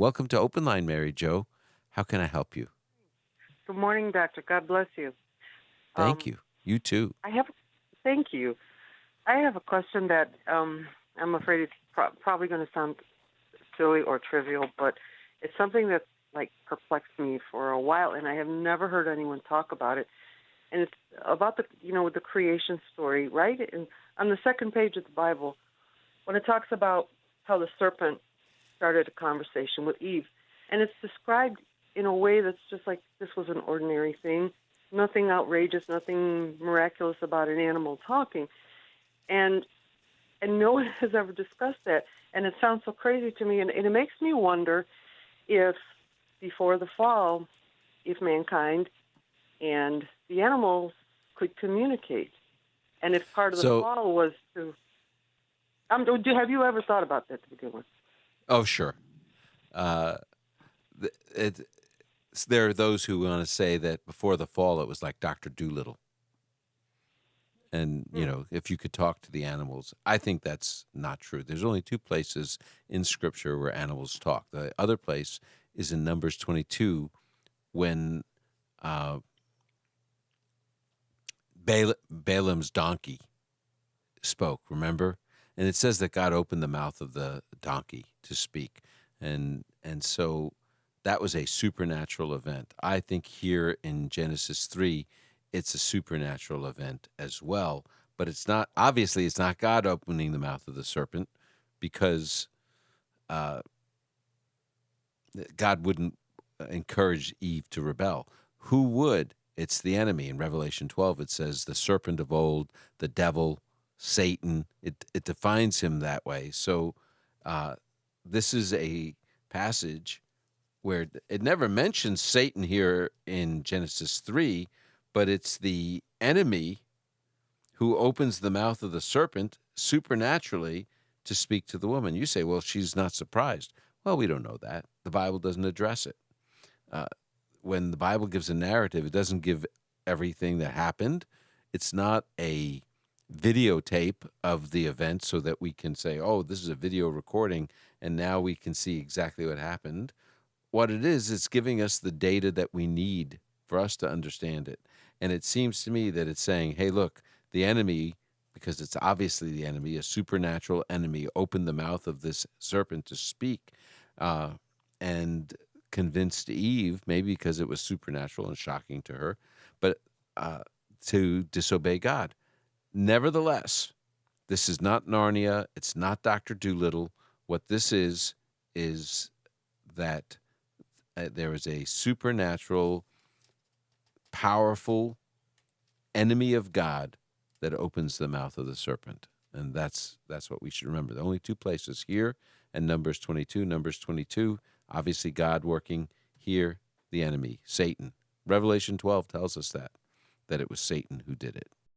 Welcome to Open Line, Mary Jo. How can I help you? Good morning, Doctor. God bless you. Thank Um, you. You too. I have, thank you. I have a question that I'm afraid it's probably going to sound silly or trivial, but it's something that's like perplexed me for a while, and I have never heard anyone talk about it. And it's about the creation story, right? And on the second page of the Bible, when it talks about how the serpent started a conversation with Eve, and it's described in a way that's just like this was an ordinary thing, nothing outrageous, nothing miraculous about an animal talking, and no one has ever discussed that, and it sounds so crazy to me, and it makes me wonder if before the fall, if mankind and the animals could communicate, and if part of the So, fall was to, have you ever thought about that to begin with? oh, sure. Uh, there are those who want to say that before the fall, it was like Dr. Doolittle. And, Hmm. if you could talk to the animals, I think that's not true. There's only two places in Scripture where animals talk. The other place is in Numbers 22 when uh, Balaam's donkey spoke, remember? And it says that God opened the mouth of the donkey to speak. And so that was a supernatural event. I think here in Genesis 3, it's a supernatural event as well. But it's not God opening the mouth of the serpent because uh, God wouldn't encourage Eve to rebel. Who would? It's the enemy. In Revelation 12, it says the serpent of old, the devil, Satan. It defines him that way. So uh, this is a passage where it never mentions Satan here in Genesis 3, but it's the enemy who opens the mouth of the serpent supernaturally to speak to the woman. You say, well, she's not surprised. Well, we don't know that. The Bible doesn't address it. Uh, when the Bible gives a narrative, it doesn't give everything that happened. It's not a videotape of the event so that we can say, oh, this is a video recording, and now we can see exactly what happened. What it is, it's giving us the data that we need for us to understand it. And it seems to me that it's saying, hey, look, the enemy, because it's obviously the enemy, a supernatural enemy, opened the mouth of this serpent to speak and convinced Eve, maybe because it was supernatural and shocking to her, but to disobey God. Nevertheless, this is not Narnia. It's not Dr. Doolittle. What this is that there is a supernatural, powerful enemy of God that opens the mouth of the serpent. And that's what we should remember. The only two places here and Numbers 22. Numbers 22, obviously God working. Here, the enemy, Satan. Revelation 12 tells us that it was Satan who did it.